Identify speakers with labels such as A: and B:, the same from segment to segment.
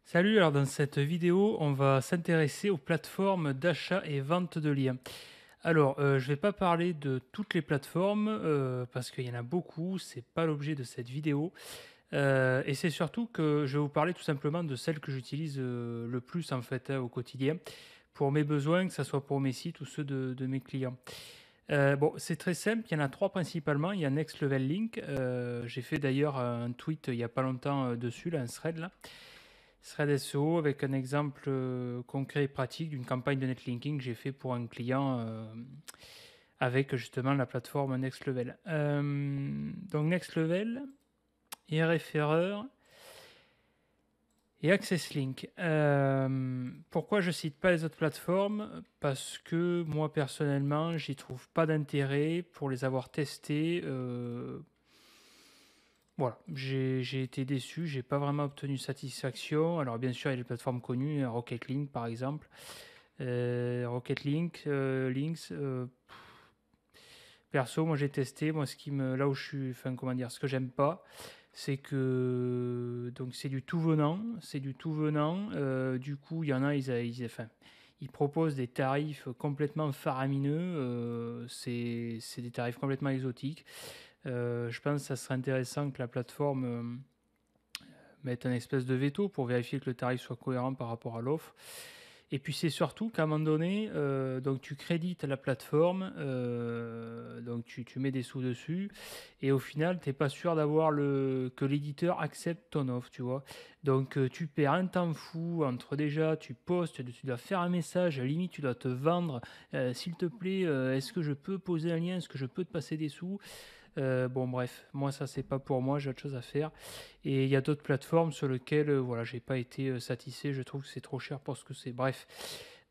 A: Salut, alors dans cette vidéo, on va s'intéresser aux plateformes d'achat et vente de liens. Alors, je vais pas parler de toutes les plateformes parce qu'il y en a beaucoup, c'est pas l'objet de cette vidéo. Et c'est surtout que je vais vous parler tout simplement de celles que j'utilise le plus en fait au quotidien pour mes besoins, que ce soit pour mes sites ou ceux de mes clients. Bon, c'est très simple, il y en a trois principalement. Il y a Next Level Link. J'ai fait d'ailleurs un tweet il y a pas longtemps dessus, là, un thread là. Thread SEO avec un exemple concret et pratique d'une campagne de netlinking que j'ai fait pour un client avec justement la plateforme Next Level. Donc Next Level, IRF Erreur et Access Link. Pourquoi je cite pas les autres plateformes? Parce que moi personnellement, j'y trouve pas d'intérêt pour les avoir testées. Voilà, j'ai été déçu, j'ai pas vraiment obtenu satisfaction. Alors bien sûr, il y a des plateformes connues, Rocket Link par exemple. Rocket Link, Links. Perso, moi j'ai testé. Moi, ce qui me, là où je suis, enfin comment dire, ce que j'aime pas, c'est que donc c'est du tout venant, c'est du tout venant. Du coup, il y en a, enfin, ils proposent des tarifs complètement faramineux. C'est des tarifs complètement exotiques. Je pense que ça serait intéressant que la plateforme mettre un espèce de veto pour vérifier que le tarif soit cohérent par rapport à l'offre. Et puis c'est surtout qu'à un moment donné, donc tu crédites la plateforme, donc tu mets des sous dessus, et au final, tu n'es pas sûr d'avoir que l'éditeur accepte ton offre, tu vois. Donc tu perds un temps fou entre déjà, tu postes, tu dois faire un message, à la limite tu dois te vendre, s'il te plaît, est-ce que je peux poser un lien, est-ce que je peux te passer des sous? Bon bref, moi ça c'est pas pour moi, j'ai autre chose à faire. Et il y a d'autres plateformes sur lesquelles voilà, j'ai pas été satisfait, je trouve que c'est trop cher pour ce que c'est. Bref.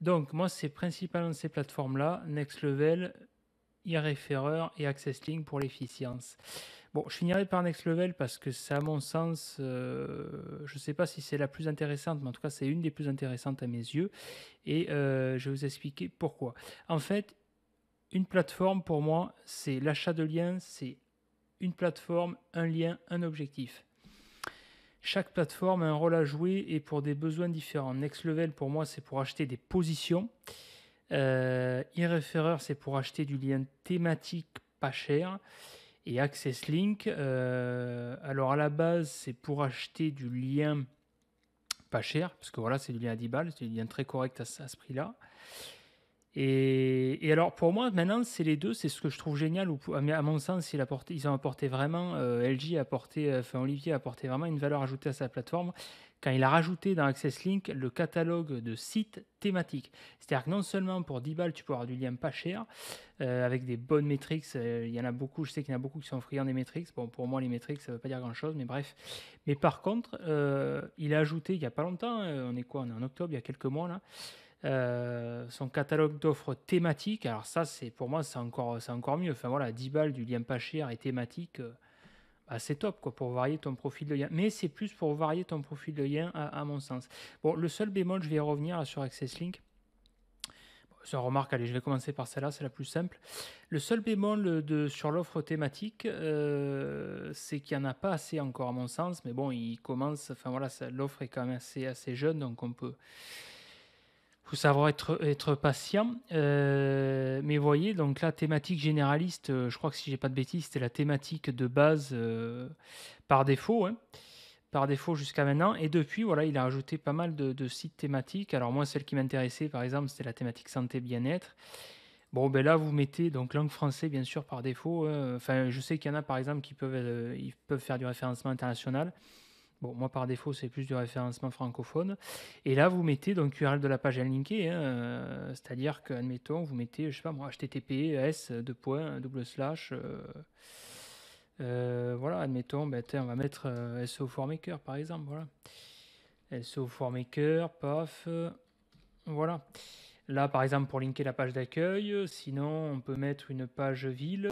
A: Donc moi c'est principalement ces plateformes-là, Next Level, iReferrer et Access Link pour l'efficience. Bon, je finirai par Next Level parce que c'est à mon sens, je sais pas si c'est la plus intéressante, mais en tout cas c'est une des plus intéressantes à mes yeux. Et je vais vous expliquer pourquoi. En fait, une plateforme pour moi, c'est l'achat de liens, c'est une plateforme, un lien, un objectif. Chaque plateforme a un rôle à jouer et pour des besoins différents. Next Level, pour moi, c'est pour acheter des positions. eReferrer, c'est pour acheter du lien thématique pas cher. Et Access Link, alors à la base, c'est pour acheter du lien pas cher, parce que voilà, c'est du lien à 10 balles, c'est du lien très correct à ce prix-là. Et alors pour moi maintenant c'est les deux, c'est ce que je trouve génial. À mon sens ils ont apporté vraiment, LG a apporté, enfin Olivier a apporté vraiment une valeur ajoutée à sa plateforme quand il a rajouté dans Access Link le catalogue de sites thématiques. C'est-à-dire que non seulement pour 10 balles tu peux avoir du lien pas cher avec des bonnes métriques, il y en a beaucoup, je sais qu'il y en a beaucoup qui sont friands des métriques. Bon pour moi les métriques ça veut pas dire grand-chose mais bref. Mais par contre il a ajouté il y a pas longtemps, on est quoi, on est en octobre, il y a quelques mois là, son catalogue d'offres thématiques. Alors ça, c'est pour moi, c'est encore mieux. Enfin voilà, 10 balles du lien pas cher et thématique, bah, c'est top quoi, pour varier ton profil de lien. Mais c'est plus pour varier ton profil de lien à mon sens. Bon, le seul bémol, je vais y revenir là, sur Access Link. C'est une remarque, allez, je vais commencer par celle-là, c'est la plus simple. Le seul bémol sur l'offre thématique, c'est qu'il n'y en a pas assez encore à mon sens. Mais bon, il commence, enfin voilà, l'offre est quand même assez jeune, donc on peut, faut savoir être patient. Mais vous voyez, donc la thématique généraliste, je crois que si j'ai pas de bêtises, c'était la thématique de base par défaut, hein, par défaut jusqu'à maintenant. Et depuis, voilà, il a ajouté pas mal de sites thématiques. Alors moi, celle qui m'intéressait, par exemple, c'était la thématique santé bien-être. Bon, ben là, vous mettez donc langue français, bien sûr, par défaut, hein. Enfin, je sais qu'il y en a, par exemple, ils peuvent faire du référencement international. Bon, moi par défaut, c'est plus du référencement francophone. Et là, vous mettez donc l'URL de la page linkée, hein, c'est-à-dire que, admettons, vous mettez, je sais pas moi, https deux points double slash. Voilà, admettons, ben, on va mettre SEO for Maker par exemple. Voilà. SEO for Maker, paf. Voilà. Là, par exemple, pour linker la page d'accueil, sinon, on peut mettre une page ville.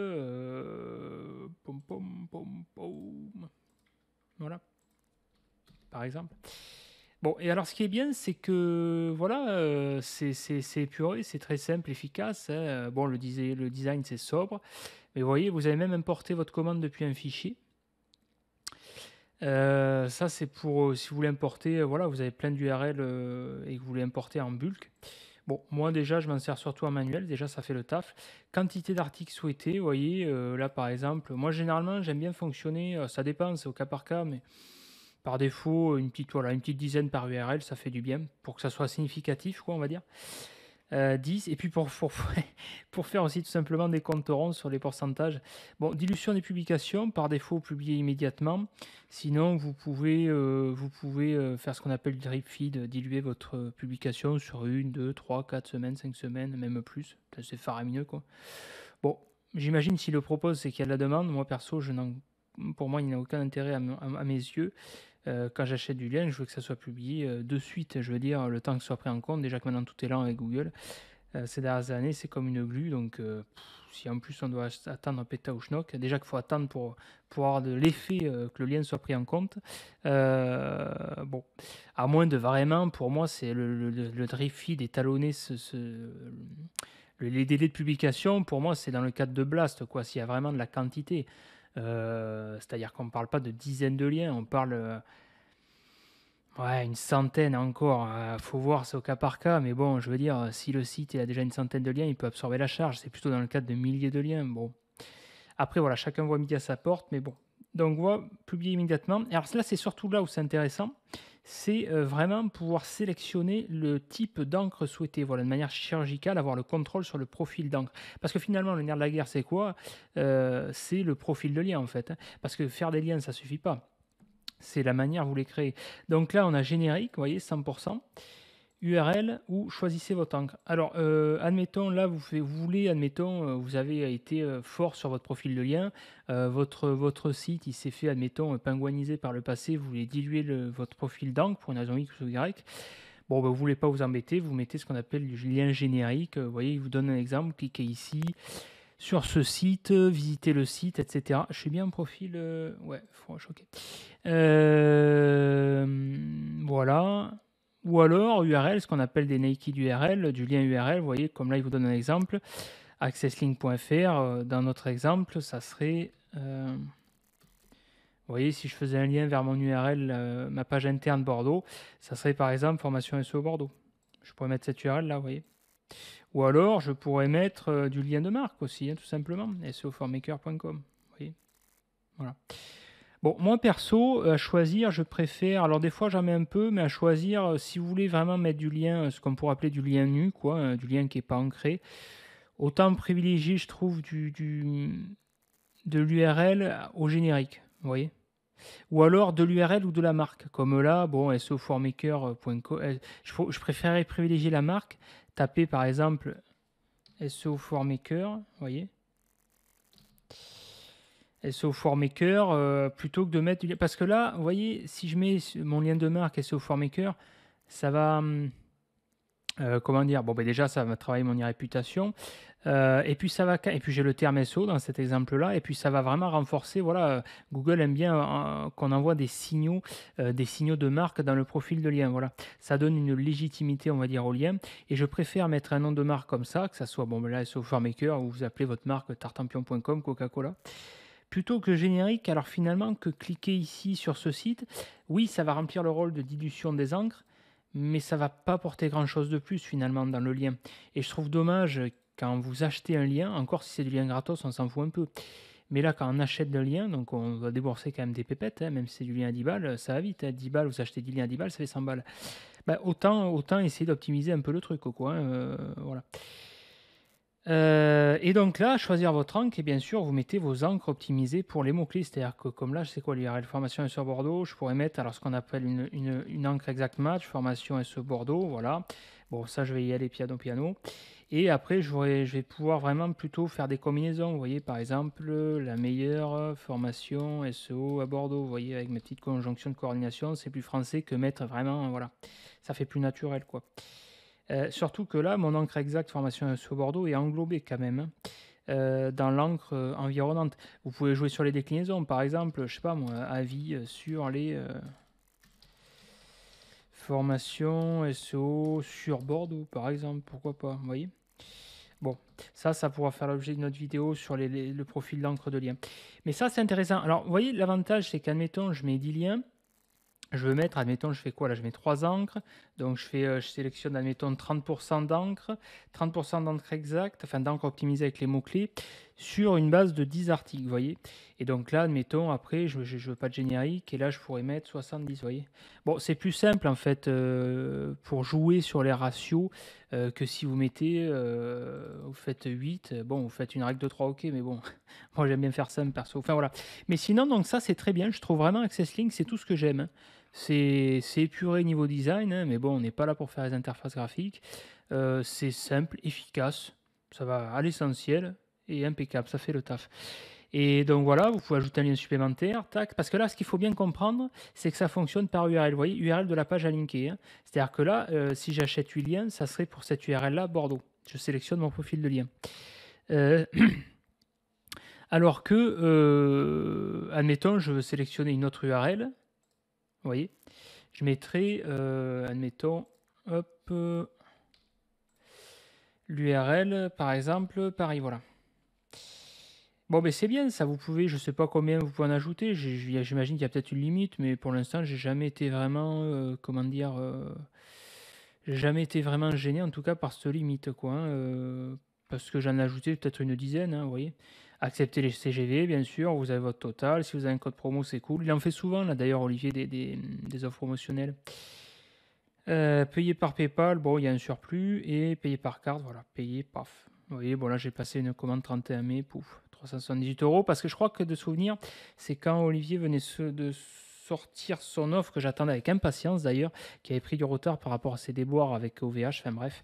A: Pom, pom, pom, pom. Voilà, par exemple. Bon, et alors ce qui est bien, c'est que voilà, c'est épuré, c'est très simple, efficace, hein. Bon, le design, c'est sobre, mais vous voyez, vous avez même importé votre commande depuis un fichier. Ça, c'est pour si vous voulez importer, voilà, vous avez plein d'URL et que vous voulez importer en bulk. Bon, moi déjà, je m'en sers surtout en manuel, déjà ça fait le taf. Quantité d'articles souhaités, vous voyez, là par exemple, moi généralement j'aime bien fonctionner, ça dépend, c'est au cas par cas, mais par défaut, voilà, une petite dizaine par URL, ça fait du bien, pour que ça soit significatif, quoi, on va dire. 10 et puis pour faire aussi tout simplement des comptes ronds sur les pourcentages. Bon, dilution des publications, par défaut, publier immédiatement. Sinon, vous pouvez faire ce qu'on appelle du drip feed, diluer votre publication sur 1, 2, 3, 4 semaines, 5 semaines, même plus. Ça, c'est faramineux, quoi. Bon, j'imagine s'il le propose, c'est qu'il y a de la demande. Moi, perso, pour moi, il n'y a aucun intérêt à mes yeux. Quand j'achète du lien, je veux que ça soit publié de suite. Je veux dire, le temps que ce soit pris en compte. Déjà que maintenant tout est lent avec Google. Ces dernières années, c'est comme une glu. Donc, si en plus on doit attendre un péta ou schnock, déjà qu'il faut attendre pour avoir de l'effet que le lien soit pris en compte. Bon, à moins de vraiment, pour moi, c'est le drift feed étalonné. Les délais de publication, pour moi, c'est dans le cadre de Blast, quoi. S'il y a vraiment de la quantité. C'est-à-dire qu'on ne parle pas de dizaines de liens, on parle ouais, une centaine encore. Faut voir, c'est au cas par cas. Mais bon, je veux dire, si le site il a déjà une centaine de liens, il peut absorber la charge. C'est plutôt dans le cadre de milliers de liens. Bon. Après, voilà, chacun voit midi à sa porte. Mais bon. Donc, voilà, publier immédiatement. Alors là, c'est surtout là où c'est intéressant. C'est vraiment pouvoir sélectionner le type d'encre souhaité. Voilà, de manière chirurgicale, avoir le contrôle sur le profil d'encre. Parce que finalement, le nerf de la guerre, c'est quoi? C'est le profil de lien, en fait, hein. Parce que faire des liens, ça suffit pas. C'est la manière vous les créez. Donc là, on a générique, vous voyez, 100%, URL ou choisissez votre encre. Alors, admettons, là, vous voulez, admettons, vous avez été fort sur votre profil de lien, votre site, il s'est fait, admettons, pingouiniser par le passé, vous voulez diluer votre profil d'encre pour une raison X ou Y. Bon, vous ne voulez pas vous embêter, vous mettez ce qu'on appelle du lien générique. Vous voyez, il vous donne un exemple, cliquez ici, sur ce site, visitez le site, etc. Je suis bien en profil. Ouais, ok. Voilà. Ou alors URL, ce qu'on appelle des naked URL, du lien URL. Vous voyez, comme là, il vous donne un exemple. Accesslink.fr. Dans notre exemple, ça serait. Vous voyez, si je faisais un lien vers mon URL, ma page interne Bordeaux, ça serait par exemple formation SEO Bordeaux. Je pourrais mettre cette URL là, vous voyez. Ou alors, je pourrais mettre du lien de marque aussi, hein, tout simplement, seoformaker.com. Vous voyez, voilà. Bon, moi perso, à choisir, je préfère. Alors, des fois, j'en mets un peu, mais à choisir, si vous voulez vraiment mettre du lien, ce qu'on pourrait appeler du lien nu, quoi, du lien qui n'est pas ancré, autant privilégier, je trouve, de l'URL au générique. Vous voyez? Ou alors de l'URL ou de la marque. Comme là, bon, seoformaker.com, je préférerais privilégier la marque. Taper par exemple SEO4Maker, vous voyez, SEO4Maker, plutôt que de mettre du lien. Parce que là, vous voyez, si je mets mon lien de marque SEO4Maker, ça va. Comment dire? Bon, ben déjà, ça va travailler mon réputation. Et puis et puis j'ai le terme SEO dans cet exemple-là, et puis ça va vraiment renforcer. Voilà, Google aime bien qu'on envoie des signaux de marque dans le profil de lien. Voilà, ça donne une légitimité, on va dire, au lien. Et je préfère mettre un nom de marque comme ça, que ça soit bon, ben là, SEO Maker, ou vous appelez votre marque tartampion.com, Coca-Cola, plutôt que générique. Alors finalement, que cliquer ici sur ce site, oui, ça va remplir le rôle de dilution des encres, mais ça va pas porter grand-chose de plus finalement dans le lien. Et je trouve dommage quand vous achetez un lien, encore si c'est du lien gratos, on s'en fout un peu. Mais là, quand on achète le lien, donc on va débourser quand même des pépettes, hein, même si c'est du lien à 10 balles, ça va vite. 10 balles, vous achetez 10 liens à 10 balles, ça fait 100 balles. Bah, autant essayer d'optimiser un peu le truc, quoi, hein, voilà. Et donc là, choisir votre encre, et bien sûr, vous mettez vos encres optimisées pour les mots-clés. C'est-à-dire que comme là, je sais quoi, l'URL formation SEO Bordeaux, je pourrais mettre alors ce qu'on appelle une encre exact match, formation SEO Bordeaux, voilà. Bon, ça, je vais y aller piano piano. Et après, je vais pouvoir vraiment plutôt faire des combinaisons. Vous voyez, par exemple, la meilleure formation SEO à Bordeaux. Vous voyez, avec mes petites conjonctions de coordination, c'est plus français que mettre vraiment, voilà. Ça fait plus naturel, quoi. Surtout que là, mon encre exact formation SEO Bordeaux est englobée quand même, hein, dans l'encre environnante. Vous pouvez jouer sur les déclinaisons, par exemple, je sais pas moi, avis sur les formations SEO sur Bordeaux, par exemple, pourquoi pas, vous voyez. Bon, ça pourra faire l'objet d'une autre vidéo sur le profil d'encre de lien. Mais ça, c'est intéressant. Alors, vous voyez, l'avantage, c'est qu'admettons, je mets 10 liens. Je veux mettre, admettons, je fais quoi là? Je mets 3 encres. Donc, je sélectionne, admettons, 30% d'encre, 30% d'encre exacte, enfin d'encre optimisée avec les mots-clés, sur une base de 10 articles, vous voyez. Et donc là, admettons, après, je veux pas de générique, et là, je pourrais mettre 70, vous voyez. Bon, c'est plus simple, en fait, pour jouer sur les ratios, que si vous mettez, vous faites 8, bon, vous faites une règle de 3, ok, mais bon, moi, j'aime bien faire simple, perso. Enfin, voilà. Mais sinon, donc ça, c'est très bien. Je trouve vraiment Access Link, c'est tout ce que j'aime, hein. C'est épuré niveau design, hein, mais bon, on n'est pas là pour faire les interfaces graphiques. C'est simple, efficace, ça va à l'essentiel et impeccable, ça fait le taf. Et donc voilà, vous pouvez ajouter un lien supplémentaire, tac, parce que là, ce qu'il faut bien comprendre, c'est que ça fonctionne par URL. Vous voyez, URL de la page à linker, hein. C'est-à-dire que là, si j'achète 8 liens, ça serait pour cette URL-là, Bordeaux. Je sélectionne mon profil de lien. Euh, alors que, admettons, je veux sélectionner une autre URL, vous voyez, je mettrai, admettons, hop, l'URL, par exemple, Paris, voilà. Bon, ben c'est bien, ça, vous pouvez, je sais pas combien vous pouvez en ajouter, j'imagine qu'il y a peut-être une limite, mais pour l'instant, j'ai jamais été vraiment, comment dire, j'ai jamais été vraiment gêné, en tout cas, par cette limite, quoi, hein, parce que j'en ai ajouté peut-être une dizaine, hein, vous voyez. Acceptez les CGV, bien sûr, vous avez votre total, si vous avez un code promo, c'est cool. Il en fait souvent, là, d'ailleurs, Olivier, des offres promotionnelles. Payer par PayPal, bon, il y a un surplus. Et payer par carte, voilà, payer, paf. Vous voyez, bon, là, j'ai passé une commande 31 mai, pouf, 378 euros. Parce que je crois que de souvenir, c'est quand Olivier venait de sortir son offre, que j'attendais avec impatience d'ailleurs, qui avait pris du retard par rapport à ses déboires avec OVH, enfin bref.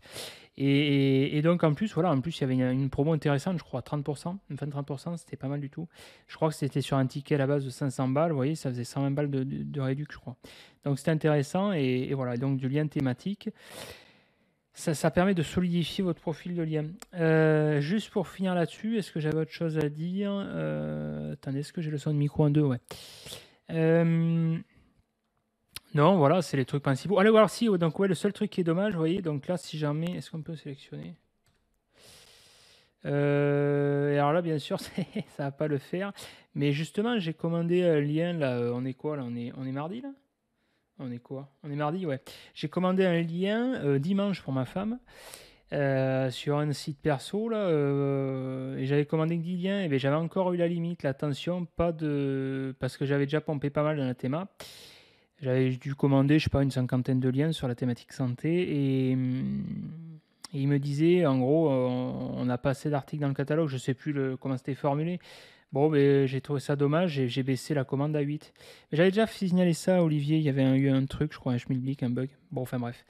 A: Et donc en plus, voilà, en plus il y avait une promo intéressante, je crois, 30%, enfin 30%, c'était pas mal du tout. Je crois que c'était sur un ticket à la base de 500 balles, vous voyez, ça faisait 120 balles de réduc, je crois. Donc c'était intéressant, et voilà, donc du lien thématique. Ça permet de solidifier votre profil de lien. Juste pour finir là-dessus, est-ce que j'avais autre chose à dire? Attendez, est-ce que j'ai le son de micro en deux? Ouais. Non, voilà, c'est les trucs principaux. Allez voir si, donc ouais, le seul truc qui est dommage, vous voyez, donc là, si jamais, est-ce qu'on peut sélectionner? Et alors là, bien sûr, ça va pas le faire. Mais justement, j'ai commandé un lien, là, on est quoi, là? On est mardi, là? On est quoi? On est mardi, ouais. J'ai commandé un lien dimanche pour ma femme sur un site perso, là, et j'avais commandé que 10 liens, et bien j'avais encore eu la limite, l'attention, pas de... Parce que j'avais déjà pompé pas mal dans la théma. J'avais dû commander, je sais pas, une cinquantaine de liens sur la thématique santé, et il me disait, en gros, on n'a pas assez d'articles dans le catalogue, je sais plus comment c'était formulé. Bon, ben, j'ai trouvé ça dommage, j'ai baissé la commande à 8. Mais j'avais déjà signalé ça à Olivier, il y avait eu un truc, je crois, un schmilblick, un bug. Bon, enfin bref.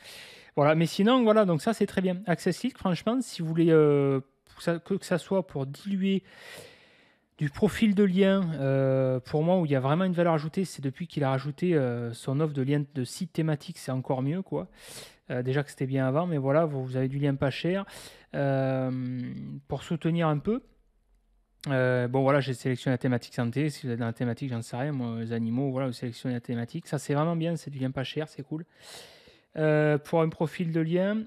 A: Voilà, mais sinon, voilà, donc ça c'est très bien. Access Leak, franchement, si vous voulez que ça soit pour diluer du profil de lien, pour moi, où il y a vraiment une valeur ajoutée, c'est depuis qu'il a rajouté son offre de lien de site thématique, c'est encore mieux, quoi. Déjà que c'était bien avant, mais voilà, vous avez du lien pas cher pour soutenir un peu. Bon, voilà, j'ai sélectionné la thématique santé. Si vous êtes dans la thématique, j'en sais rien, moi, les animaux, voilà, vous sélectionnez la thématique. Ça, c'est vraiment bien, c'est du lien pas cher, c'est cool. Pour un profil de lien,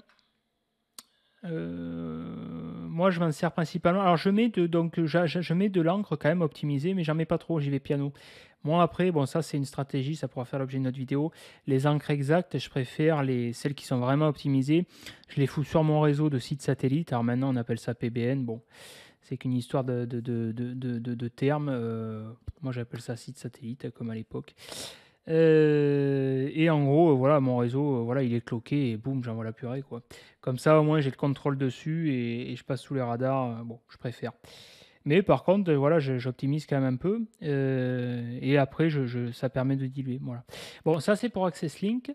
A: moi, je m'en sers principalement. Alors, je mets de l'encre quand même optimisée, mais j'en mets pas trop, j'y vais piano. Moi, après, bon, ça, c'est une stratégie, ça pourra faire l'objet de notre vidéo. Les encres exactes, je préfère celles qui sont vraiment optimisées. Je les fous sur mon réseau de sites satellites. Alors maintenant, on appelle ça PBN. Bon, c'est qu'une histoire de termes. Moi, j'appelle ça site satellite, comme à l'époque. Et en gros, voilà, mon réseau, voilà, il est cloqué et boum, j'envoie la purée, quoi. Comme ça, au moins, j'ai le contrôle dessus et je passe sous les radars. Bon, je préfère. Mais par contre, voilà, j'optimise quand même un peu. Et après, ça permet de diluer. Voilà. Bon, ça, c'est pour Access Link.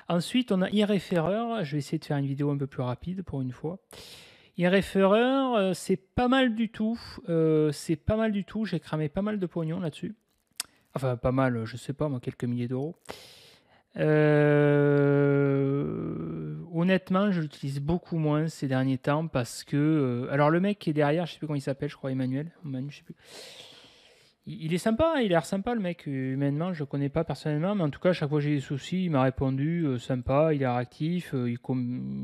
A: Ensuite, on a iReferrer. Je vais essayer de faire une vidéo un peu plus rapide pour une fois. iReferrer, c'est pas mal du tout. C'est pas mal du tout. J'ai cramé pas mal de pognon là-dessus. Enfin, pas mal, je sais pas, moi, quelques milliers d'euros. Honnêtement, je l'utilise beaucoup moins ces derniers temps parce que... alors, le mec qui est derrière, je sais plus comment il s'appelle, je crois Emmanuel. Manu, je sais plus. il est sympa, il a l'air sympa le mec, humainement, je le connais pas personnellement, mais en tout cas, à chaque fois que j'ai des soucis, il m'a répondu, sympa, il est réactif, il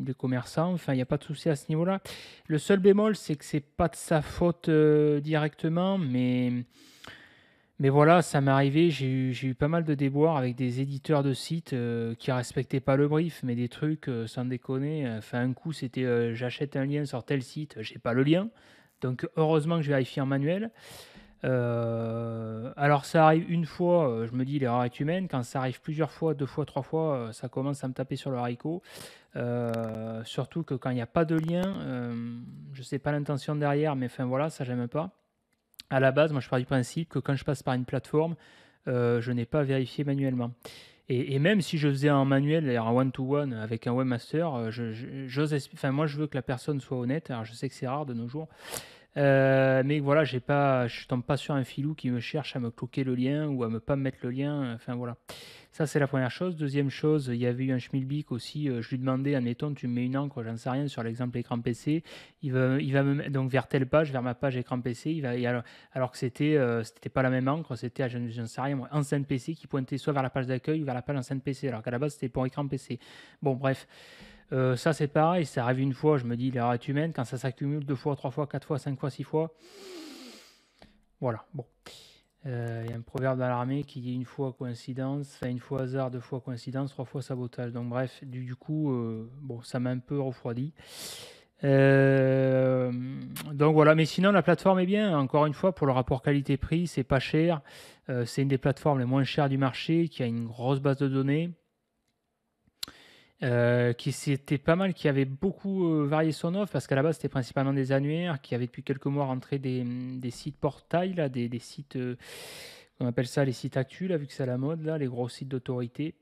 A: est commerçant, enfin, il n'y a pas de souci à ce niveau-là. Le seul bémol, c'est que c'est pas de sa faute directement, mais voilà, ça m'est arrivé, j'ai eu pas mal de déboires avec des éditeurs de sites qui respectaient pas le brief, mais des trucs, sans déconner, enfin, un coup, c'était j'achète un lien sur tel site, j'ai pas le lien, donc heureusement que je vérifie en manuel. Alors ça arrive une fois, je me dis l'erreur est humaine. Quand ça arrive plusieurs fois, deux fois, trois fois, ça commence à me taper sur le haricot. Surtout que quand il n'y a pas de lien, je sais pas l'intention derrière, mais enfin voilà, ça j'aime pas. À la base, moi je pars du principe que quand je passe par une plateforme, je n'ai pas vérifié manuellement. Et même si je faisais un manuel, un one-to-one avec un webmaster, enfin, moi je veux que la personne soit honnête. Alors je sais que c'est rare de nos jours, mais voilà, je tombe pas sur un filou qui me cherche à me cloquer le lien ou à me pas me mettre le lien. Enfin voilà. Ça, c'est la première chose. Deuxième chose, il y avait eu un schmilblick aussi. Je lui demandais, admettons, tu me mets une encre, j'en sais rien, sur l'exemple écran PC. Il va me mettre donc vers telle page, vers ma page écran PC. Alors que c'était pas la même encre, c'était, je ne sais rien, moi, enceinte PC qui pointait soit vers la page d'accueil ou vers la page enceinte PC. Alors qu'à la base, c'était pour écran PC. Bon, bref. Ça, c'est pareil, ça arrive une fois, je me dis, l'erreur est humaine. Quand ça s'accumule deux fois, trois fois, quatre fois, cinq fois, six fois, voilà. Bon. Il y a un proverbe dans l'armée qui dit une fois coïncidence, enfin une fois hasard, deux fois coïncidence, trois fois sabotage. Donc bref, du coup, bon, ça m'a un peu refroidi. Euh, donc voilà, mais sinon la plateforme est bien. Encore une fois, pour le rapport qualité-prix, c'est pas cher. C'est une des plateformes les moins chères du marché, qui a une grosse base de données. Qui c'était pas mal, qui avait beaucoup varié son offre, parce qu'à la base c'était principalement des annuaires, qui avaient depuis quelques mois rentré des sites portails, là, des sites, on appelle ça les sites actus, là, vu que c'est à la mode, là, les gros sites d'autorité.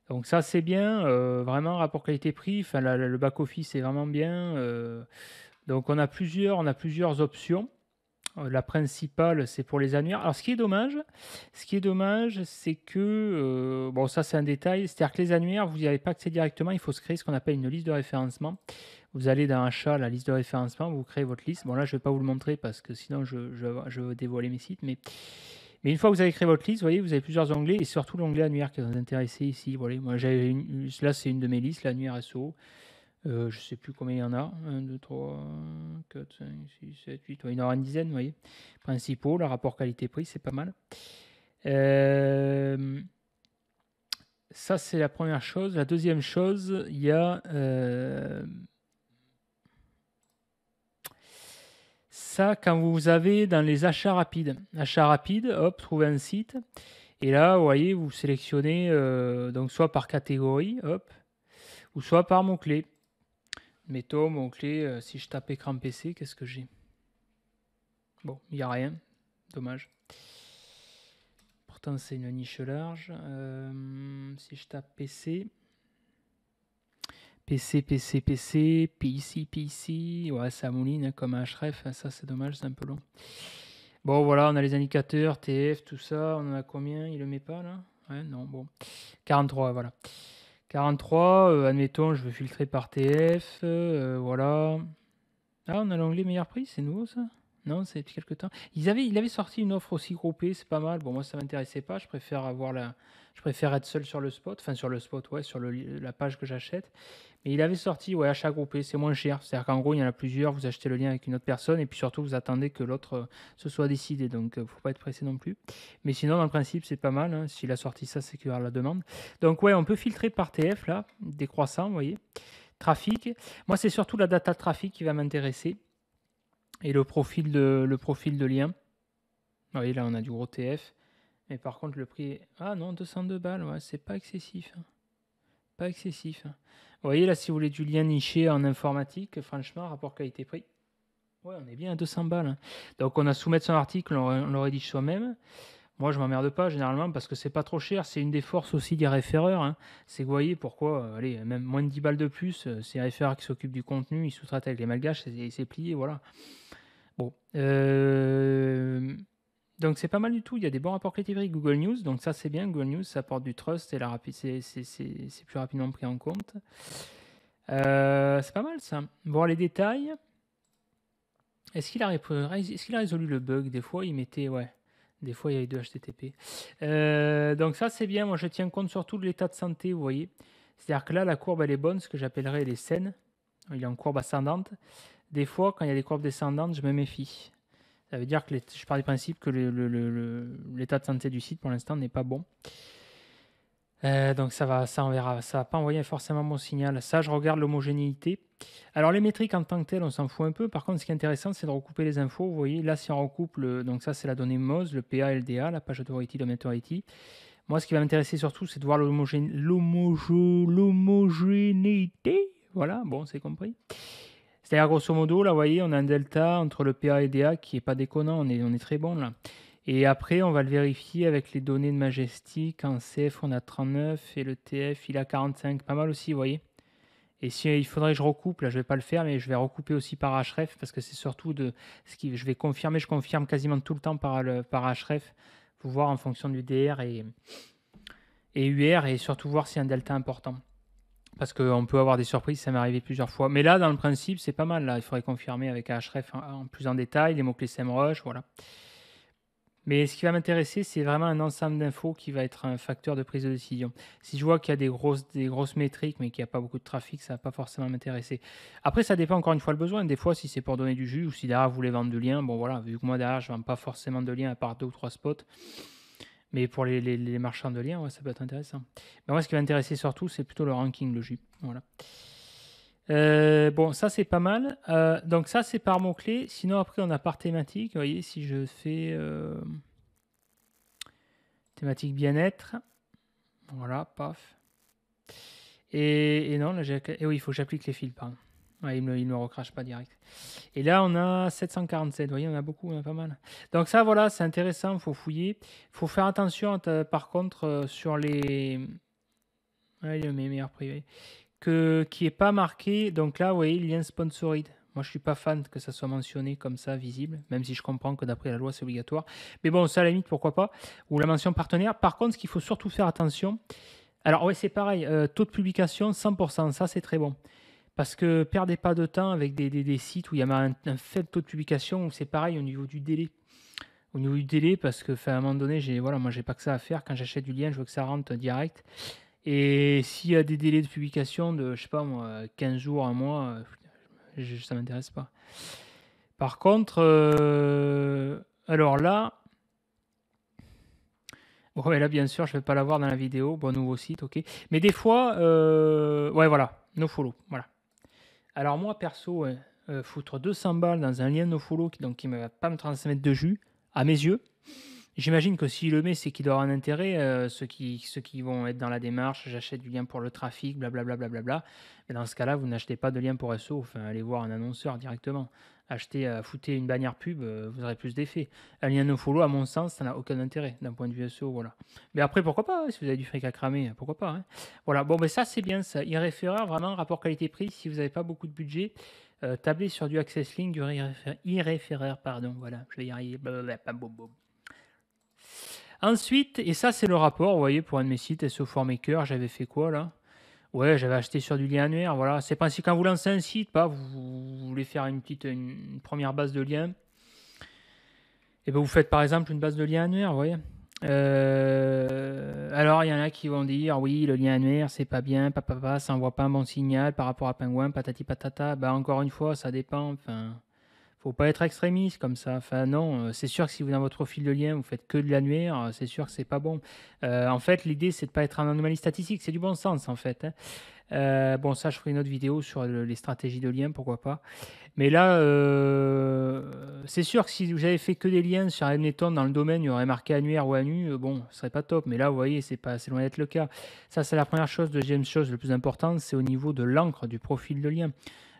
A: Donc ça c'est bien, vraiment rapport qualité-prix, enfin le back-office est vraiment bien. Donc on a plusieurs options. La principale, c'est pour les annuaires. Alors, ce qui est dommage, c'est que, bon, ça c'est un détail, c'est-à-dire que les annuaires, vous n'y avez pas accès directement, il faut se créer ce qu'on appelle une liste de référencement. Vous allez dans Achat, la liste de référencement, vous créez votre liste. Bon, là, je ne vais pas vous le montrer parce que sinon, je vais dévoiler mes sites. Mais une fois que vous avez créé votre liste, vous voyez, vous avez plusieurs onglets et surtout l'onglet annuaire qui va vous intéresser ici. Voilà, moi, là, c'est une de mes listes, l'annuaire SEO. Je ne sais plus combien il y en a. 1, 2, 3, 4, 5, 6, 7, 8. Ouais, il y en aura une dizaine, vous voyez. Principaux, le rapport qualité-prix, c'est pas mal. Euh, Ça, c'est la première chose. La deuxième chose, il y a ça quand vous avez dans les achats rapides. Achats rapides, hop, trouvez un site. Et là, vous voyez, vous sélectionnez donc soit par catégorie, hop, ou soit par mot-clé. Mettons, mot-clé, si je tape écran PC, qu'est-ce que j'ai? Bon, il n'y a rien. Dommage. Pourtant, c'est une niche large. Si je tape PC, PC, PC, PC, PC, PC, ouais, ça mouline comme un href. Ça, c'est dommage, c'est un peu long. Bon, voilà, on a les indicateurs, TF, tout ça. On en a combien? Il le met pas là? Ouais, non, bon. 43, voilà. 43, admettons, je veux filtrer par TF. Voilà. Ah, on a l'onglet meilleur prix, c'est nouveau ça? Non, c'est depuis quelques temps. Il avait sorti une offre aussi groupée, c'est pas mal. Bon, moi, ça m'intéressait pas. Je préfère être seul sur le spot, enfin sur le spot, ouais, sur la page que j'achète. Mais il avait sorti, ouais, achat groupé, c'est moins cher. C'est-à-dire qu'en gros, il y en a plusieurs, vous achetez le lien avec une autre personne, et puis surtout, vous attendez que l'autre se soit décidé. Donc, faut pas être pressé non plus. Mais sinon, dans le principe, c'est pas mal, hein. S'il a sorti ça, c'est qu'il y aura la demande. Donc, ouais, on peut filtrer par TF, là, décroissant, vous voyez. Trafic. Moi, c'est surtout la data trafic qui va m'intéresser. Et le profil de lien. Vous voyez, là, on a du gros TF. Mais par contre, le prix est... Ah non, 202 balles, ouais, c'est pas excessif, hein. Pas excessif, hein. Vous voyez, là, si vous voulez du lien niché en informatique, franchement, rapport qualité-prix, ouais, on est bien à 200 balles, hein. Donc, on a soumettre son article, on le rédige soi-même. Moi, je m'emmerde pas généralement parce que c'est pas trop cher. C'est une des forces aussi des référeurs, hein. C'est que vous voyez pourquoi, allez, même moins de 10 balles de plus, c'est un référeur qui s'occupe du contenu, il sous-traite avec les malgaches, et c'est plié, voilà. Bon. Donc c'est pas mal du tout. Il y a des bons rapports qualité-prix Google News. Donc ça c'est bien. Google News ça apporte du trust et c'est plus rapidement pris en compte. C'est pas mal ça. Voir les détails. Est-ce qu'il a résolu le bug? Des fois il mettait ouais. Des fois, il y a eu de HTTP. Donc ça, c'est bien. Moi, je tiens compte surtout de l'état de santé, vous voyez. C'est-à-dire que là, la courbe, elle est bonne, ce que j'appellerais les saines. Il est en courbe ascendante. Des fois, quand il y a des courbes descendantes, je me méfie. Ça veut dire que je pars du principe que l'état de santé du site, pour l'instant, n'est pas bon. Donc ça on verra. Ça va pas envoyer forcément bon signal. Ça, je regarde l'homogénéité. Alors les métriques en tant que telles, on s'en fout un peu. Par contre, ce qui est intéressant, c'est de recouper les infos. Vous voyez, là, si on recoupe, donc ça, c'est la donnée MOZ, le PA, LDA, la page authority, domain authority. Moi, ce qui va m'intéresser surtout, c'est de voir l'homogénéité. Voilà, bon, c'est compris. C'est-à-dire, grosso modo, là, vous voyez, on a un delta entre le PA et LDA qui est pas déconnant. On est très bon, là. Et après, on va le vérifier avec les données de Majestic. En CF, on a 39 et le TF, il a 45. Pas mal aussi, vous voyez. Et si il faudrait que je recoupe, là, je ne vais pas le faire, mais je vais recouper aussi par href parce que c'est surtout de ce qui je vais confirmer. Je confirme quasiment tout le temps par href pour voir en fonction du DR et UR et surtout voir s'il y a un delta important. Parce qu'on peut avoir des surprises, ça m'est arrivé plusieurs fois. Mais là, dans le principe, c'est pas mal. Là, il faudrait confirmer avec href en plus en détail, les mots-clés SEMrush, voilà. Mais ce qui va m'intéresser, c'est vraiment un ensemble d'infos qui va être un facteur de prise de décision. Si je vois qu'il y a des grosses métriques, mais qu'il n'y a pas beaucoup de trafic, ça ne va pas forcément m'intéresser. Après, ça dépend encore une fois le besoin. Des fois, si c'est pour donner du jus ou si derrière vous voulez vendre du lien, bon voilà, vu que moi derrière, je ne vends pas forcément de lien à part 2 ou 3 spots. Mais pour les marchands de liens, ouais, ça peut être intéressant. Mais moi, ce qui va m'intéresser surtout, c'est plutôt le ranking, le jus. Voilà. Bon, ça c'est pas mal. Donc ça c'est par mots-clés. Sinon après on a par thématique. Vous voyez, si je fais thématique bien-être. Voilà, paf. Et non, là j'ai... Et oui, il faut que j'applique les fils, pardon. Ouais, il me recrache pas direct. Et là on a 747. Vous voyez, on a beaucoup, on a pas mal. Donc ça voilà, c'est intéressant, il faut fouiller. Il faut faire attention par contre sur les... Ouais, mes meilleurs privés. Qui n'est pas marqué. Donc là, vous voyez, lien sponsored. Moi, je suis pas fan que ça soit mentionné comme ça, visible, même si je comprends que d'après la loi, c'est obligatoire. Mais bon, ça, à la limite, pourquoi pas. Ou la mention partenaire. Par contre, ce qu'il faut surtout faire attention. Alors, oui, c'est pareil. Taux de publication, 100%. Ça, c'est très bon. Parce que perdez pas de temps avec des sites où il y a un faible taux de publication, où c'est pareil au niveau du délai. Au niveau du délai, parce que, à un moment donné, moi, j'ai pas que ça à faire. Quand j'achète du lien, je veux que ça rentre direct. Et s'il y a des délais de publication de, je sais pas moi, 15 jours, un mois, ça m'intéresse pas. Par contre, alors là, bon, là, bien sûr, je vais pas l'avoir dans la vidéo. Bon, nouveau site, ok. Mais des fois, ouais, voilà, nofollow, voilà. Alors moi, perso, foutre 200 balles dans un lien nofollow qui ne va pas me transmettre de jus, à mes yeux, j'imagine que s'il le met, c'est qu'il doit avoir un intérêt. Ceux qui vont être dans la démarche, j'achète du lien pour le trafic, blablabla. Bla, bla, bla. Mais dans ce cas-là, vous n'achetez pas de lien pour SEO. Enfin, allez voir un annonceur directement. Foutez une bannière pub, vous aurez plus d'effet. Un lien nofollow, à mon sens, ça n'a aucun intérêt d'un point de vue SEO. Voilà. Mais après, pourquoi pas, si vous avez du fric à cramer, pourquoi pas. Hein. Voilà, bon, mais ça, c'est bien ça. Irréféreur, vraiment, rapport qualité-prix, si vous n'avez pas beaucoup de budget. Tablez sur du access link, du irréféreur, pardon. Voilà, je vais y arriver. Ensuite, et ça c'est le rapport, vous voyez, pour un de mes sites, SEO Formaker, j'avais fait quoi là? Ouais, j'avais acheté sur du lien annuaire, voilà. C'est pas si quand vous lancez un site, vous voulez faire une première base de liens, et bien vous faites par exemple une base de liens annuaire, vous voyez. Alors il y en a qui vont dire, oui, le lien annuaire c'est pas bien, ça envoie pas un bon signal par rapport à Penguin, patati patata. Bah encore une fois, ça dépend, enfin... Faut pas être extrémiste comme ça. Enfin non, c'est sûr que si vous dans votre profil de lien vous faites que de l'annuaire, c'est sûr que c'est pas bon. En fait, l'idée c'est de pas être un anomalie statistique, c'est du bon sens en fait. Hein. Bon, ça je ferai une autre vidéo sur les stratégies de lien, pourquoi pas. Mais là, c'est sûr que si vous avez fait que des liens sur Mneton dans le domaine, il y aurait marqué annuaire ou annu, bon, ce serait pas top. Mais là, vous voyez, c'est loin d'être le cas. Ça, c'est la première chose. Deuxième chose, le plus important, c'est au niveau de l'encre du profil de lien.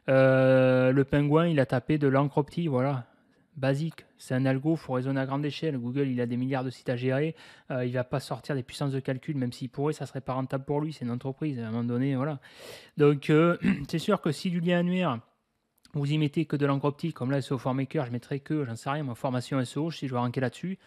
A: Le Penguin, il a tapé de l'encre opti, voilà, basique. C'est un algo, il faut raisonner à grande échelle. Google, il a des milliards de sites à gérer. Il ne va pas sortir des puissances de calcul, même s'il pourrait, ça ne serait pas rentable pour lui. C'est une entreprise, à un moment donné, voilà. Donc, c'est sûr que si du lien annuaire, vous y mettez que de l'encre optique, comme là, SEO Formaker, je mettrais que, j'en sais rien, ma formation SEO, si je dois ranker là-dessus.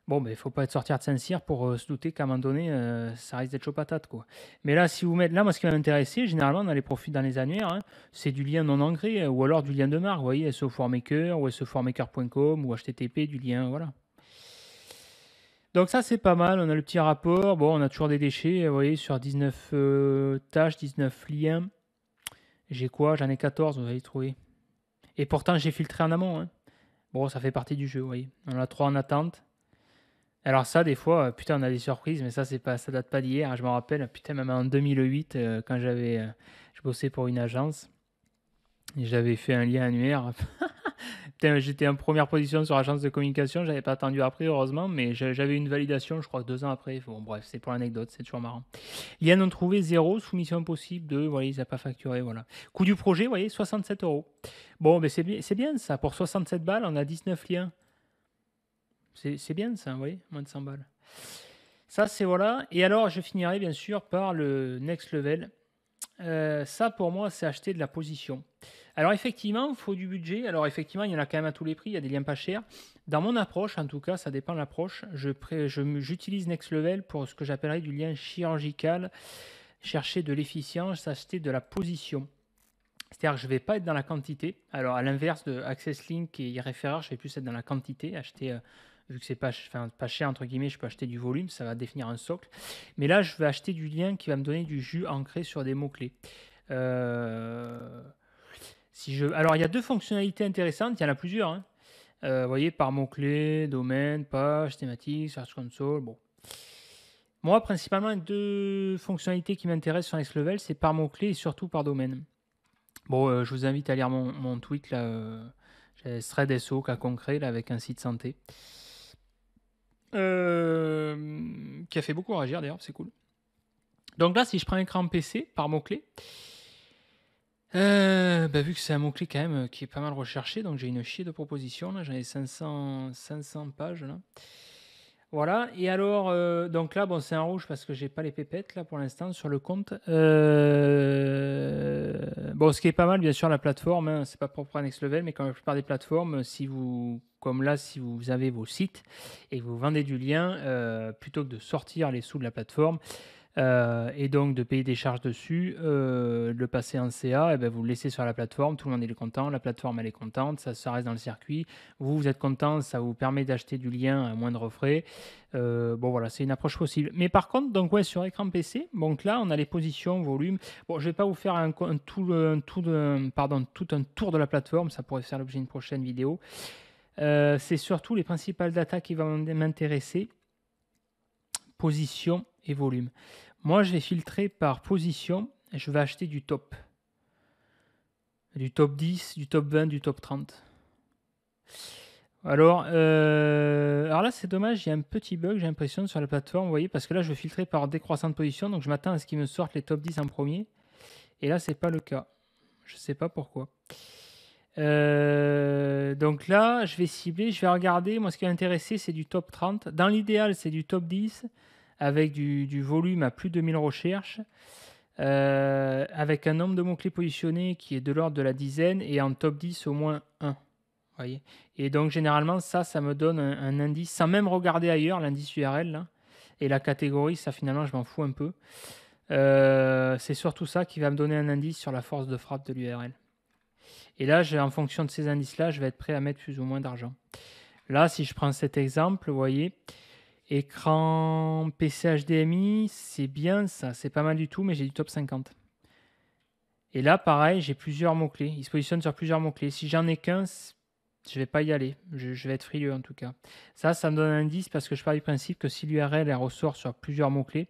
A: Bon, il ne faut pas être sortir de Saint-Cyr pour se douter qu'à un moment donné, ça risque d'être chaud patate, quoi. Mais là, si vous mettez... Là, moi, ce qui va m'intéresser, généralement, dans les profils dans les annuaires, hein, c'est du lien non ancré ou alors du lien de marque. Vous voyez, SEO Formaker ou SEOformaker.com ou HTTP, du lien, voilà. Donc ça, c'est pas mal. On a le petit rapport. Bon, on a toujours des déchets. Vous voyez, sur 19 tâches, 19 liens. J'ai quoi? J'en ai 14, vous allez trouver. Et pourtant, j'ai filtré en amont, hein. Bon, ça fait partie du jeu, vous voyez. On a 3 en attente. Alors ça, des fois, putain, on a des surprises, mais ça, c'est pas, ça date pas d'hier. Je me rappelle, putain, même en 2008, quand je bossais pour une agence, et j'avais fait un lien annuaire. Putain, j'étais en première position sur l'agence de communication, j'avais pas attendu après, heureusement, mais j'avais une validation, je crois, 2 ans après. Bon, bref, c'est pour l'anecdote, c'est toujours marrant. Liens non trouvés, 0, soumission impossible, 2, voilà, ils n'ont pas facturé, voilà. Coût du projet, vous voyez, 67 euros. Bon, mais c'est bien ça, pour 67 balles, on a 19 liens. C'est bien ça, vous voyez, moins de 100 balles. Ça, c'est voilà. Et alors, je finirai bien sûr par le next level. Ça, pour moi, c'est acheter de la position. Alors, effectivement, il faut du budget. Alors, effectivement, il y en a quand même à tous les prix. Il y a des liens pas chers. Dans mon approche, en tout cas, ça dépend de l'approche. J'utilise Next Level pour ce que j'appellerais du lien chirurgical, chercher de l'efficience, acheter de la position. C'est-à-dire que je ne vais pas être dans la quantité. Alors, à l'inverse de Access Link et iReferrer, je vais plus être dans la quantité, acheter. Vu que c'est pas, enfin, pas cher, entre guillemets, je peux acheter du volume, ça va définir un socle. Mais là, je vais acheter du lien qui va me donner du jus ancré sur des mots-clés. Alors, il y a 2 fonctionnalités intéressantes, il y en a plusieurs, hein. Vous voyez, par mots-clés, domaine, page, thématique, Search Console. Bon. Moi, principalement, 2 fonctionnalités qui m'intéressent sur Next Level, c'est par mots-clés et surtout par domaine. Bon, je vous invite à lire mon tweet, là. J'ai Thread SO, cas concret, là, avec un site santé. Qui a fait beaucoup réagir d'ailleurs, c'est cool. Donc là, si je prends un écran PC par mot-clé, vu que c'est un mot-clé quand même qui est pas mal recherché, donc j'ai une chier de propositions, là, j'en ai 500 pages là. Voilà, et alors, donc là, bon, c'est en rouge parce que j'ai pas les pépettes là pour l'instant sur le compte. Bon, ce qui est pas mal, bien sûr, la plateforme, hein, c'est pas propre à Next Level, mais comme la plupart des plateformes, si vous, comme là, si vous avez vos sites et que vous vendez du lien, plutôt que de sortir les sous de la plateforme, et donc de payer des charges dessus, le passer en CA, et ben vous le laissez sur la plateforme, tout le monde est content, la plateforme elle est contente, ça reste dans le circuit, vous êtes content, ça vous permet d'acheter du lien à moindre frais. Bon voilà, c'est une approche possible. Mais par contre, donc ouais, sur écran PC, donc là on a les positions, volume. Bon, je vais pas vous faire tout un tour de la plateforme, ça pourrait faire l'objet d'une prochaine vidéo. C'est surtout les principales data qui vont m'intéresser, position et volume. Moi, je vais filtrer par position et je vais acheter du top. Du top 10, du top 20, du top 30. Alors là, c'est dommage, il y a un petit bug, j'ai l'impression, sur la plateforme, vous voyez, parce que là, je vais filtrer par décroissant de position, donc je m'attends à ce qu'il me sorte les top 10 en premier. Et là, c'est pas le cas. Je sais pas pourquoi. Donc là, je vais cibler, je vais regarder. Moi, ce qui m'a intéressé, c'est du top 30. Dans l'idéal, c'est du top 10 avec du volume à plus de 1000 recherches, avec un nombre de mots-clés positionnés qui est de l'ordre de la dizaine et en top 10 au moins 1. Voyez. Et donc, généralement, ça me donne un indice, sans même regarder ailleurs, l'indice URL. Là. Et la catégorie, ça, finalement, je m'en fous un peu. C'est surtout ça qui va me donner un indice sur la force de frappe de l'URL. Et là, en fonction de ces indices-là, je vais être prêt à mettre plus ou moins d'argent. Là, si je prends cet exemple, vous voyez, écran PC HDMI, c'est bien ça, c'est pas mal du tout, mais j'ai du top 50. Et là, pareil, j'ai plusieurs mots-clés. Il se positionne sur plusieurs mots-clés. Si j'en ai qu'un, je vais pas y aller. Je vais être frileux en tout cas. Ça me donne un indice parce que je pars du principe que si l'URL elle ressort sur plusieurs mots-clés,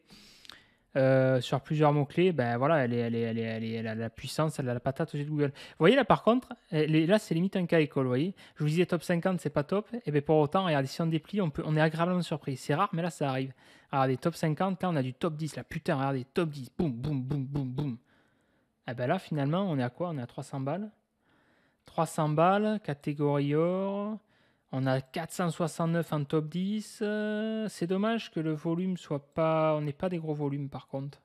A: ben voilà, elle a la puissance, elle a la patate aux yeux de Google. Vous voyez là par contre, là c'est limite un cas école, vous voyez. Je vous disais top 50, c'est pas top, et bien pour autant, regardez, si on déplie, on est agréablement surpris. C'est rare, mais là ça arrive. Regardez, top 50, là on a du top 10, là putain, regardez, top 10, boum, boum, boum, boum, boum. Et ben là finalement, on est à quoi? On est à 300 balles. 300 balles, catégorie or. On a 469 en top 10. C'est dommage que le volume soit pas... On n'est pas des gros volumes par contre.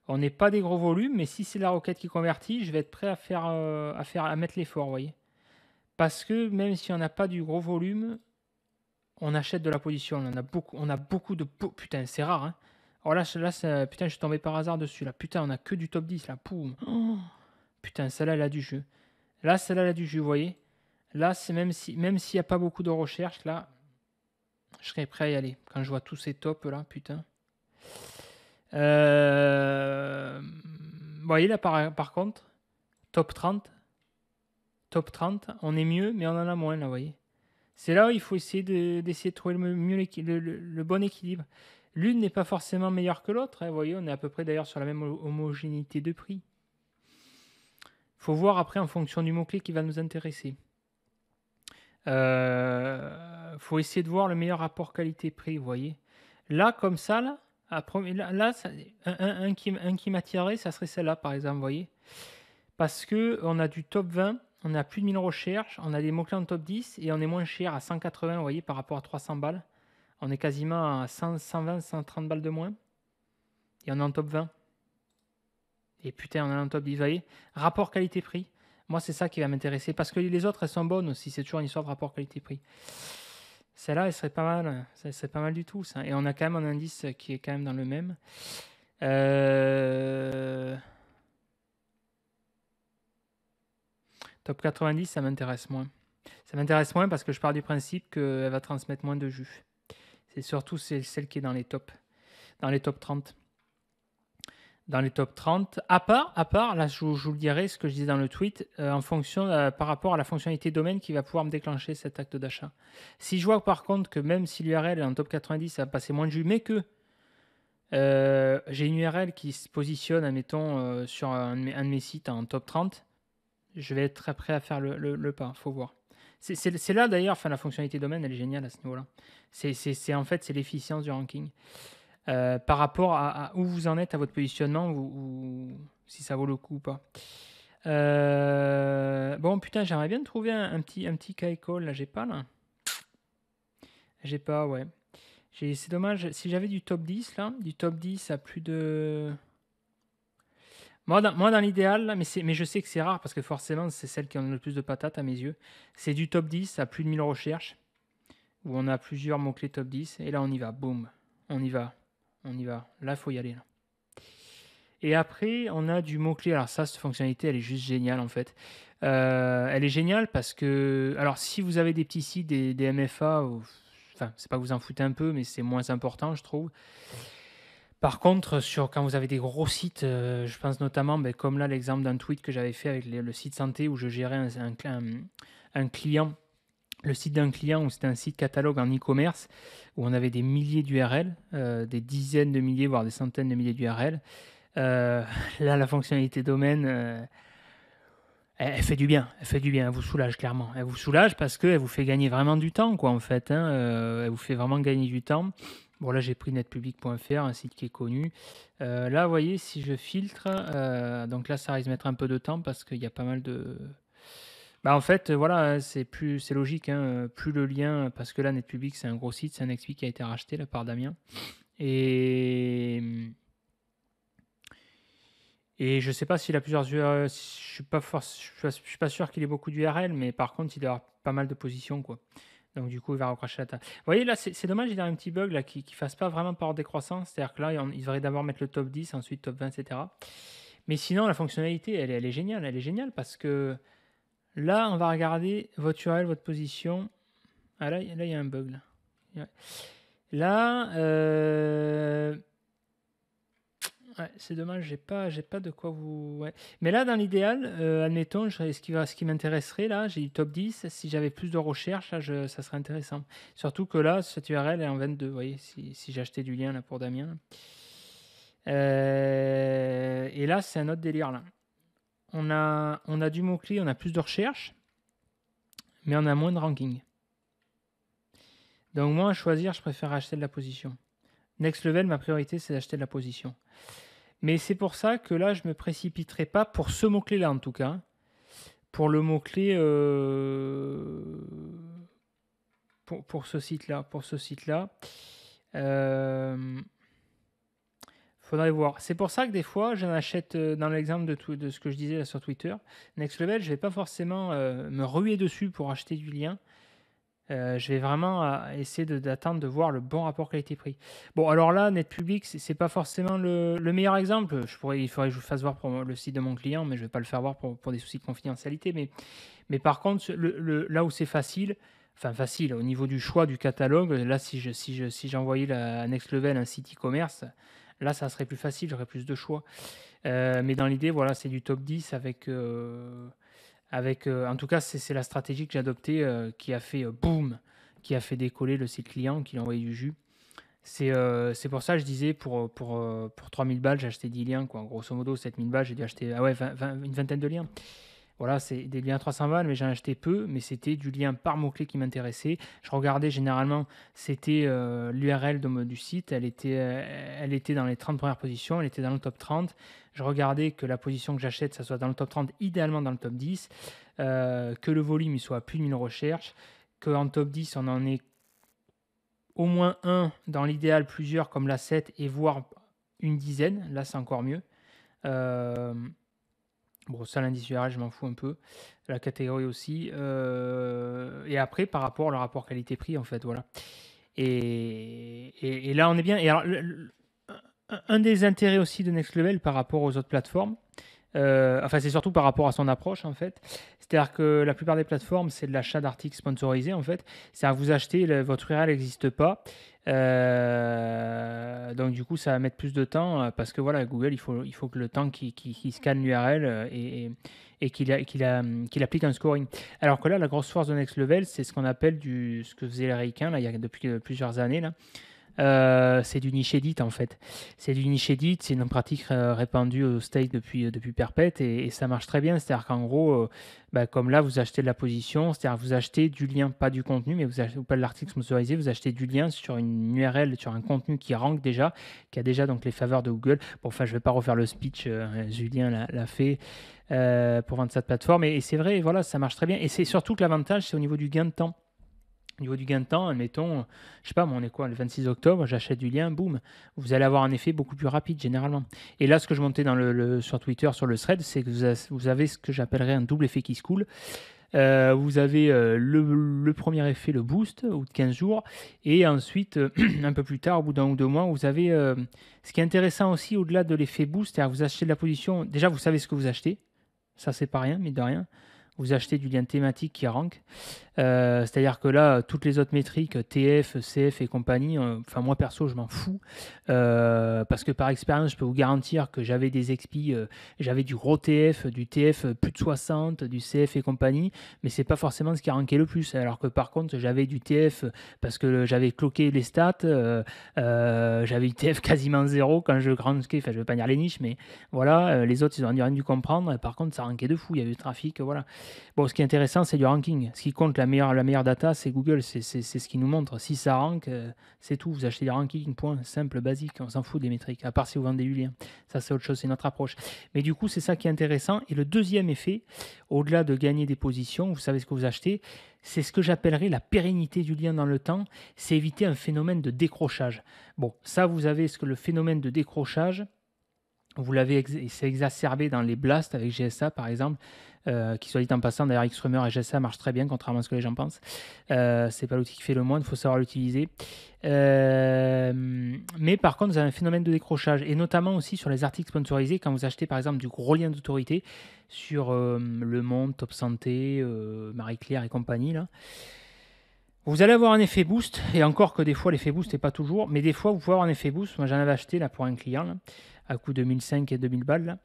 A: On n'est pas des gros volumes, mais si c'est la requête qui convertit, je vais être prêt à mettre l'effort, vous voyez. Parce que même si on n'a pas du gros volume, on achète de la position. On a beaucoup de... Putain, c'est rare, hein. Alors là, putain, je suis tombé par hasard dessus. Là. Putain, on a que du top 10, là. Poum. Oh. Putain, celle-là, elle a du jeu. Là, celle-là, elle a du jus, vous voyez. Là, c'est même s'il n'y a pas beaucoup de recherche, là, Je serais prêt à y aller. Quand je vois tous ces tops là, putain. Vous voyez là par contre, top 30, on est mieux, mais on en a moins là, vous voyez. C'est là où il faut essayer d'essayer de trouver le bon équilibre. L'une n'est pas forcément meilleure que l'autre, hein, vous voyez, on est à peu près d'ailleurs sur la même homogénéité de prix. Il faut voir après en fonction du mot-clé qui va nous intéresser. Faut essayer de voir le meilleur rapport qualité-prix, vous voyez. Là, comme ça, là un qui m'attirerait, ça serait celle-là, par exemple, vous voyez. Parce qu'on a du top 20, on a plus de 1000 recherches, on a des mots-clés en top 10 et on est moins cher à 180, vous voyez, par rapport à 300 balles. On est quasiment à 120, 130 balles de moins. Et on est en top 20. Et putain, on est en top 10, vous voyez. Rapport qualité-prix. Moi, c'est ça qui va m'intéresser. Parce que les autres, elles sont bonnes aussi. C'est toujours une histoire de rapport qualité-prix. Celle-là, elle serait pas mal. Ça serait pas mal du tout, ça. Et on a quand même un indice qui est quand même dans le même. Top 90, ça m'intéresse moins. Ça m'intéresse moins parce que je pars du principe qu'elle va transmettre moins de jus. C'est surtout celle qui est dans les tops. Dans les top 30. Dans les top 30. À part, là, je vous le dirai, ce que je disais dans le tweet, en fonction, par rapport à la fonctionnalité domaine qui va pouvoir me déclencher cet acte d'achat. Si je vois par contre que même si l'URL est en top 90, ça va passer moins de jus, mais que j'ai une URL qui se positionne, admettons, sur un de mes sites en top 30, je vais être très prêt à faire le pas, faut voir. C'est là d'ailleurs, enfin, la fonctionnalité domaine, elle est géniale à ce niveau-là. En fait, c'est l'efficience du ranking. Par rapport à où vous en êtes à votre positionnement ou si ça vaut le coup ou pas. Bon, putain, j'aimerais bien trouver un petit K-Call, là, j'ai pas, là. J'ai pas, ouais. C'est dommage, si j'avais du top 10, là, du top 10 à plus de... Moi, dans l'idéal, là, mais je sais que c'est rare, parce que forcément, c'est celle qui en a le plus de patates, à mes yeux. C'est du top 10 à plus de 1000 recherches, où on a plusieurs mots-clés top 10, et là, on y va, boum, on y va. Là, il faut y aller. Là. Et après, on a du mot-clé. Alors ça, cette fonctionnalité, elle est juste géniale en fait. Elle est géniale parce que... Alors si vous avez des petits sites, des MFA, enfin, c'est pas que vous en foutez un peu, mais c'est moins important, je trouve. Par contre, quand vous avez des gros sites, je pense notamment, comme là, l'exemple d'un tweet que j'avais fait avec le site santé où je gérais un client, le site d'un client où c'était un site catalogue en e-commerce où on avait des milliers d'URL, des dizaines de milliers, voire des centaines de milliers d'URL. Là, la fonctionnalité domaine, elle fait du bien. Elle vous soulage clairement. Elle vous soulage parce qu'elle vous fait gagner vraiment du temps, quoi, en fait. Elle vous fait vraiment gagner du temps. Bon, là, j'ai pris netpublic.fr, un site qui est connu. Là, vous voyez, si je filtre, donc là, ça risque de mettre un peu de temps parce qu'il y a pas mal de... Bah, en fait, voilà, c'est logique. Plus le lien, parce que là, netpublic, c'est un gros site, c'est un XP qui a été racheté là, par Damien. Et je ne sais pas s'il a plusieurs URL. Je suis pas sûr qu'il ait beaucoup d'URL, mais par contre, il doit avoir pas mal de positions, quoi. Donc du coup, il va recracher la table. Vous voyez, là, c'est dommage, il y a un petit bug là qui ne fasse pas vraiment par ordre décroissant. C'est-à-dire que là, il devrait d'abord mettre le top 10, ensuite top 20, etc. Mais sinon, la fonctionnalité, elle est géniale. Elle est géniale parce que là, on va regarder votre URL, votre position. Ah là, il y a un bug. Là, ouais, c'est dommage, j'ai pas de quoi vous. Ouais. Mais là, dans l'idéal, admettons, ce qui m'intéresserait là, j'ai du top 10. Si j'avais plus de recherches, là, ça serait intéressant. Surtout que là, cette URL est en 22. Vous voyez, si j'achetais du lien là pour Damien. Et là, c'est un autre délire là. On a du mot-clé, on a plus de recherches, mais on a moins de ranking. Donc moi, à choisir, je préfère acheter de la position. Next level, ma priorité, c'est d'acheter de la position. Mais c'est pour ça que là, je ne me précipiterai pas pour ce mot-clé-là, en tout cas. Pour le mot-clé... pour ce site-là. Faudrait voir. C'est pour ça que des fois, j'en achète, dans l'exemple de ce que je disais là sur Twitter, Next Level, je ne vais pas forcément me ruer dessus pour acheter du lien. Je vais vraiment essayer d'attendre de voir le bon rapport qualité-prix. Bon, alors là, NetPublic, c'est pas forcément le meilleur exemple. Il faudrait que je vous fasse voir pour le site de mon client, mais je vais pas le faire voir pour des soucis de confidentialité. Mais par contre, là où c'est facile, Enfin, facile. Au niveau du choix du catalogue, là, si j'envoyais à Next Level un site e-commerce, là, ça serait plus facile, j'aurais plus de choix. Mais dans l'idée, voilà, c'est du top 10 en tout cas, c'est la stratégie que j'ai adoptée qui a fait boum, qui a fait décoller le site client, qui l'a envoyé du jus. C'est pour ça que je disais, pour 3000 balles, j'ai acheté 10 liens, quoi. Grosso modo, 7000 balles, j'ai dû acheter une vingtaine de liens. Voilà, c'est des liens à 300 balles, mais j'en ai acheté peu, mais c'était du lien par mot-clé qui m'intéressait. Je regardais généralement, c'était l'URL du site, elle était dans les 30 premières positions, elle était dans le top 30. Je regardais que la position que j'achète, ça soit dans le top 30, idéalement dans le top 10, que le volume il soit à plus de 1000 recherches, qu'en top 10, on en ait au moins un, dans l'idéal plusieurs comme la 7, et voire une dizaine, là c'est encore mieux. Euh, Bon, ça, l'indice URL, je m'en fous un peu. La catégorie aussi. Et après, par rapport au rapport qualité-prix, en fait, voilà. Et là, on est bien. Et alors, un des intérêts aussi de Next Level par rapport aux autres plateformes, enfin, c'est surtout par rapport à son approche, en fait. C'est-à-dire que la plupart des plateformes, c'est de l'achat d'articles sponsorisés, en fait. C'est-à-dire que vous achetez, votre URL n'existe pas. Donc, du coup, ça va mettre plus de temps parce que, voilà, Google, il faut que le temps qu'il scanne l'URL et qu'il applique un scoring. Alors que là, la grosse force de Next Level, c'est ce qu'on appelle ce que faisaient les Américains, là, il y a depuis plusieurs années, là. C'est du niche edit en fait. C'est du niche edit, c'est une pratique répandue au States depuis perpète et ça marche très bien. C'est-à-dire qu'en gros, comme là, vous achetez de la position, c'est-à-dire que vous achetez du lien, pas du contenu, mais vous achetez pas de l'article sponsorisé, vous achetez du lien sur une URL, sur un contenu qui rank déjà, qui a déjà donc les faveurs de Google. Bon, enfin, je vais pas refaire le speech, Julien l'a fait. Pour vendre cette plateforme et c'est vrai, voilà, ça marche très bien et c'est surtout que l'avantage c'est au niveau du gain de temps. Au niveau du gain de temps, admettons, je sais pas, on est quoi, le 26 octobre, j'achète du lien, boum, vous allez avoir un effet beaucoup plus rapide généralement. Et là, ce que je montais sur Twitter, sur le thread, c'est que vous avez ce que j'appellerais un double effet qui se coule. Vous avez le premier effet, le boost, au bout de 15 jours, et ensuite, un peu plus tard, au bout d'un ou deux mois, vous avez ce qui est intéressant aussi, au-delà de l'effet boost, c'est-à-dire que vous achetez de la position, déjà vous savez ce que vous achetez, ça c'est pas rien, mais de rien. Vous achetez du lien thématique qui rank. C'est-à-dire que là, toutes les autres métriques, TF, CF et compagnie, enfin moi perso, je m'en fous. Parce que par expérience, je peux vous garantir que j'avais des expis, j'avais du gros TF, du TF plus de 60, du CF et compagnie, mais c'est pas forcément ce qui a ranké le plus. Alors que par contre, j'avais du TF parce que j'avais cloqué les stats, j'avais du TF quasiment zéro quand je ranquais, enfin je vais pas dire les niches, mais voilà, les autres, ils ont rien dû comprendre. Par contre, ça rankait de fou, il y avait du trafic, voilà. Bon, ce qui est intéressant, c'est du ranking. Ce qui compte, la meilleure data, c'est Google. C'est ce qui nous montre. Si ça rank, c'est tout. Vous achetez des rankings, point. Simple, basique. On s'en fout des métriques. À part si vous vendez du lien. Ça, c'est autre chose. C'est notre approche. Mais du coup, c'est ça qui est intéressant. Et le deuxième effet, au-delà de gagner des positions, vous savez ce que vous achetez, c'est ce que j'appellerais la pérennité du lien dans le temps. C'est éviter un phénomène de décrochage. Bon, ça, vous avez ce que le phénomène de décrochage, vous l'avez c'est exacerbé dans les blasts avec GSA par exemple, qui soit dit en passant, d'ailleurs Xtremmer et GSA marchent très bien contrairement à ce que les gens pensent. C'est pas l'outil qui fait le moins, il faut savoir l'utiliser. Mais par contre, vous avez un phénomène de décrochage et notamment aussi sur les articles sponsorisés quand vous achetez par exemple du gros lien d'autorité sur Le Monde, Top Santé, Marie-Claire et compagnie là. Vous allez avoir un effet boost, et encore que des fois l'effet boost n'est pas toujours, mais des fois vous pouvez avoir un effet boost. Moi j'en avais acheté là pour un client, là, à coût de 1005 et 2000 balles. Là.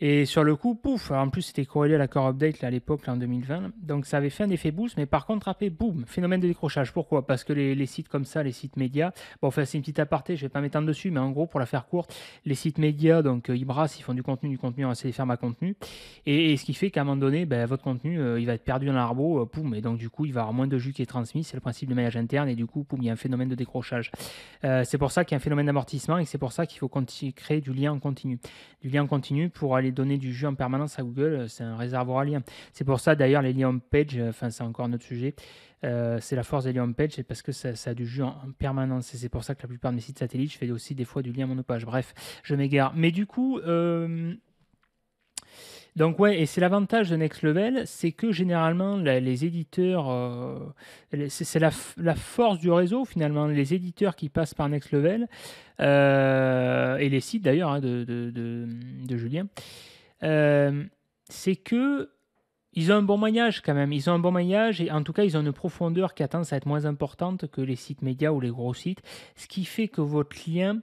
A: Et sur le coup, pouf, alors en plus c'était corrélé à la Core Update là, à l'époque, là, en 2020. Là. Donc ça avait fait un effet boost, mais par contre après, boum, phénomène de décrochage. Pourquoi? Parce que les sites comme ça, les sites médias, bon enfin c'est une petite aparté, je vais pas m'étendre dessus, mais en gros pour la faire courte, les sites médias, donc ils brassent, ils font du contenu, on va essayer de faire ma contenu. Et ce qui fait qu'à un moment donné, votre contenu, il va être perdu dans l'arbre, poum, et donc du coup il va y avoir moins de jus qui est transmis, c'est le principe de maillage interne, et du coup, poum, il y a un phénomène de décrochage. C'est pour ça qu'il y a un phénomène d'amortissement, et c'est pour ça qu'il faut créer du lien en continu. Du lien en continu pour aller donner du jus en permanence à Google, c'est un réservoir à liens. C'est pour ça d'ailleurs les liens home-page, enfin c'est encore un autre sujet, c'est la force des liens home-page, c'est parce que ça a du jus en permanence et c'est pour ça que la plupart de mes sites satellites, je fais aussi des fois du lien monopage. Bref, je m'égare. Mais du coup, donc ouais, et c'est l'avantage de Next Level, c'est que généralement les éditeurs, c'est la force du réseau finalement, les éditeurs qui passent par Next Level, et les sites d'ailleurs hein, de Julien, c'est que Ils ont un bon maillage quand même, ils ont un bon maillage et en tout cas, ils ont une profondeur qui a tendance à être moins importante que les sites médias ou les gros sites. Ce qui fait que votre lien,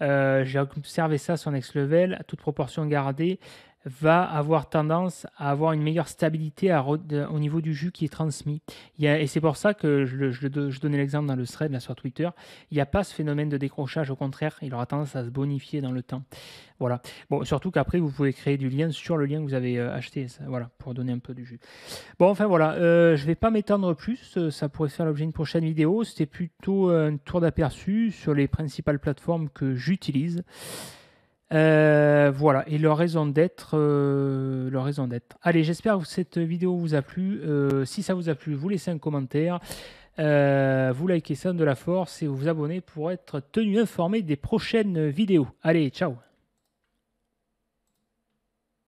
A: j'ai observé ça sur Next Level, à toute proportion gardée, va avoir tendance à avoir une meilleure stabilité au niveau du jus qui est transmis. Et c'est pour ça que je donnais l'exemple dans le thread là, sur Twitter, il n'y a pas ce phénomène de décrochage, au contraire, il aura tendance à se bonifier dans le temps. Voilà. Bon, surtout qu'après, vous pouvez créer du lien sur le lien que vous avez acheté, ça, voilà, pour donner un peu du jus. Bon, enfin voilà, je ne vais pas m'étendre plus, ça pourrait faire l'objet d'une prochaine vidéo. C'était plutôt un tour d'aperçu sur les principales plateformes que j'utilise. Voilà, et leur raison d'être. Leur raison d'être. Allez, j'espère que cette vidéo vous a plu. Si ça vous a plu, vous laissez un commentaire. Vous likez ça de la force et vous vous abonnez pour être tenu informé des prochaines vidéos. Allez, ciao!